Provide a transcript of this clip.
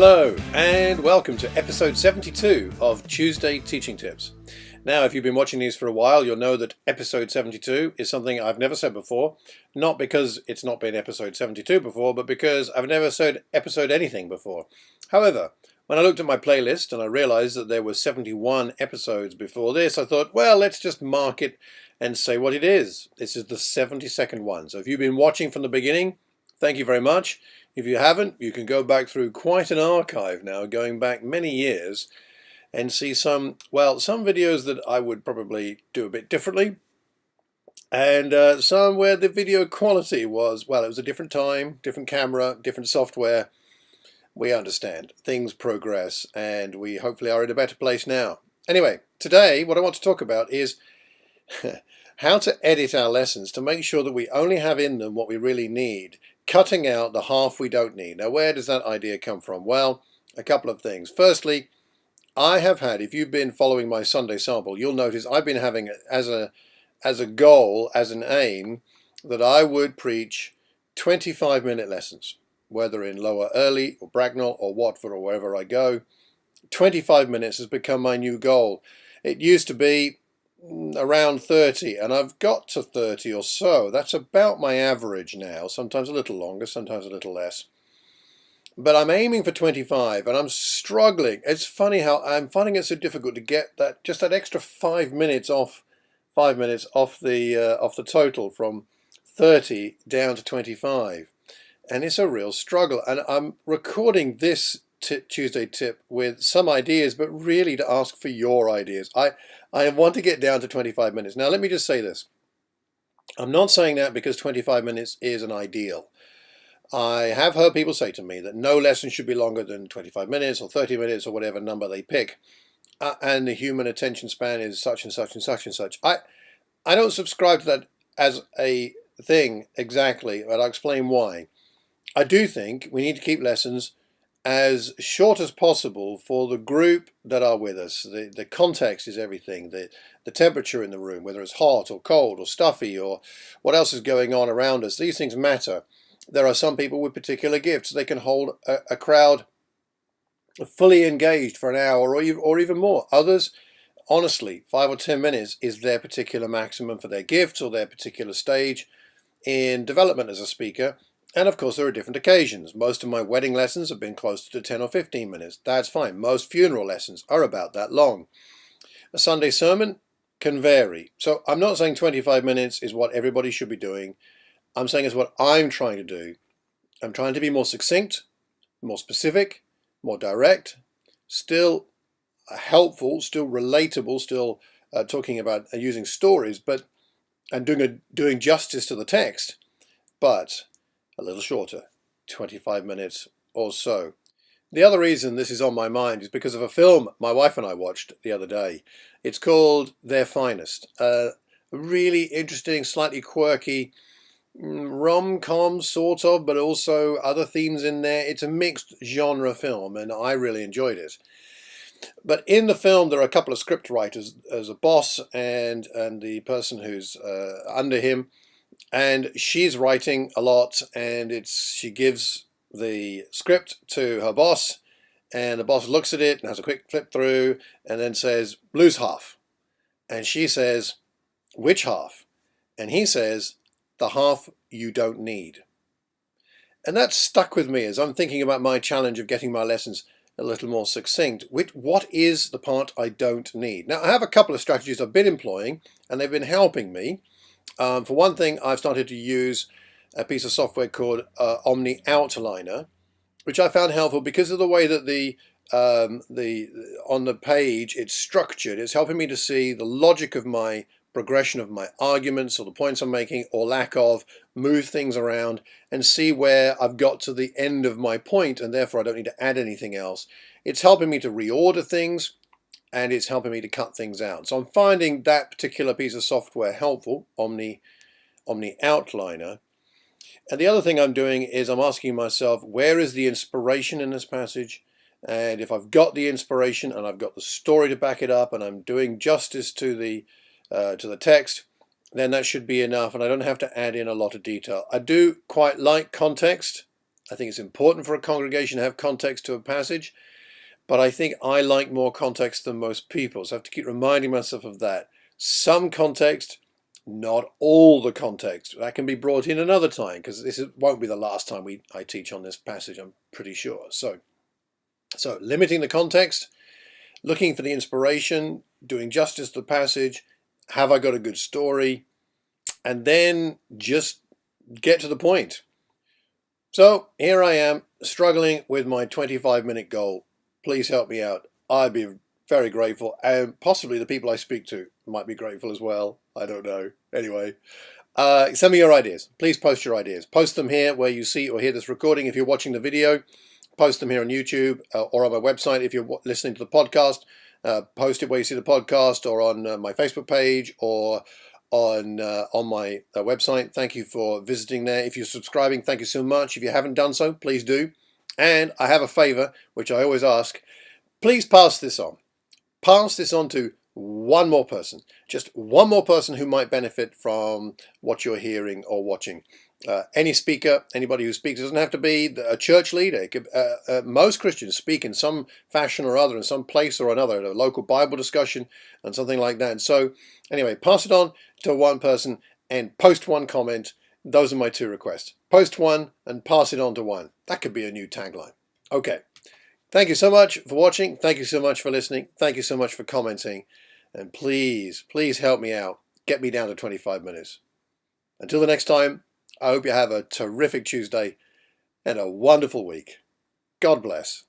Hello and welcome to episode 72 of Tuesday Teaching Tips. Now, if you've been watching these for a while, you'll know that episode 72 is something I've never said before. Not because it's not been episode 72 before, but because I've never said episode anything before. However, when I looked at my playlist and I realized that there were 71 episodes before this, I thought, well, let's just mark it and say what it is. This is the 72nd one. So if you've been watching from the beginning, thank you very much. If you haven't, you can go back through quite an archive now, going back many years, and see some videos that I would probably do a bit differently, and some where the video quality was, well, it was a different time, different camera, different software. We understand. Things progress, and we hopefully are in a better place now. Anyway, today what I want to talk about is how to edit our lessons to make sure that we only have in them what we really need, cutting out the half we don't need. Now, where does that idea come from? Well, a couple of things. Firstly, I have had, if you've been following my Sunday sample, you'll notice I've been having as a goal, as an aim, that I would preach 25-minute lessons, whether in Lower Early or Bracknell or Watford or wherever I go. 25 minutes has become my new goal. It used to be around 30, and I've got to 30 or so. That's about my average now, sometimes a little longer, sometimes a little less. But I'm aiming for 25, and I'm struggling. It's funny how I'm finding it so difficult to get that extra 5 minutes off the total from 30 down to 25, and it's a real struggle. And I'm recording this Tuesday tip with some ideas, but really to ask for your ideas. I want to get down to 25 minutes. Now, let me just say this. I'm not saying that because 25 minutes is an ideal. I have heard people say to me that no lesson should be longer than 25 minutes or 30 minutes or whatever number they pick. And the human attention span is such and such and such and such. I don't subscribe to that as a thing exactly, but I'll explain why. I do think we need to keep lessons as short as possible for the group that are with us. The context is everything. The temperature in the room, whether it's hot or cold or stuffy or what else is going on around us, these things matter. There are some people with particular gifts. They can hold a crowd fully engaged for an hour or even more. Others, honestly, 5 or 10 minutes is their particular maximum for their gifts or their particular stage in development as a speaker. And of course, there are different occasions. Most of my wedding lessons have been closer to 10 or 15 minutes. That's fine. Most funeral lessons are about that long. A Sunday sermon can vary. So I'm not saying 25 minutes is what everybody should be doing. I'm saying it's what I'm trying to do. I'm trying to be more succinct, more specific, more direct, still helpful, still relatable, still talking about using stories, and doing justice to the text, but a little shorter, 25 minutes or so. The other reason this is on my mind is because of a film my wife and I watched the other day. It's called Their Finest. A really interesting, slightly quirky rom-com sort of, but also other themes in there. It's a mixed genre film, and I really enjoyed it. But in the film, there are a couple of script writers. There's a boss and the person who's under him. And she's writing a lot, and she gives the script to her boss, and the boss looks at it and has a quick flip through and then says, lose half. And she says, which half? And he says, the half you don't need. And that stuck with me as I'm thinking about my challenge of getting my lessons a little more succinct. What is the part I don't need? Now, I have a couple of strategies I've been employing, and they've been helping me. For one thing, I've started to use a piece of software called Omni Outliner, which I found helpful because of the way that on the page it's structured. It's helping me to see the logic of my progression of my arguments or the points I'm making or lack of, move things around and see where I've got to the end of my point, and therefore I don't need to add anything else. It's helping me to reorder things, and it's helping me to cut things out. So I'm finding that particular piece of software helpful, Omni Outliner. And the other thing I'm doing is I'm asking myself, where is the inspiration in this passage? And if I've got the inspiration and I've got the story to back it up and I'm doing justice to the text, then that should be enough, and I don't have to add in a lot of detail. I do quite like context I think it's important for a congregation to have context to a passage, but I think I like more context than most people. So I have to keep reminding myself of that. Some context, not all the context. That can be brought in another time, because won't be the last time I teach on this passage, I'm pretty sure. So limiting the context, looking for the inspiration, doing justice to the passage. Have I got a good story? And then just get to the point. So here I am, struggling with my 25-minute goal. Please help me out. I'd be very grateful, and possibly the people I speak to might be grateful as well. I don't know. Anyway, send me your ideas. Please post your ideas. Post them here where you see or hear this recording. If you're watching the video, post them here on YouTube or on my website. If you're listening to the podcast, post it where you see the podcast, or on my Facebook page, or on my website. Thank you for visiting there. If you're subscribing, thank you so much. If you haven't done so, please do. And I have a favor, which I always ask. Please pass this on. Pass this on to one more person. Just one more person who might benefit from what you're hearing or watching. Any speaker, anybody who speaks, doesn't have to be a church leader. It could, most Christians speak in some fashion or other, in some place or another, at a local Bible discussion and something like that. So anyway, pass it on to one person and post one comment. Those are my two requests. Post one and pass it on to one. That could be a new tagline. Okay. Thank you so much for watching. Thank you so much for listening. Thank you so much for commenting. And please, please help me out. Get me down to 25 minutes. Until the next time, I hope you have a terrific Tuesday and a wonderful week. God bless.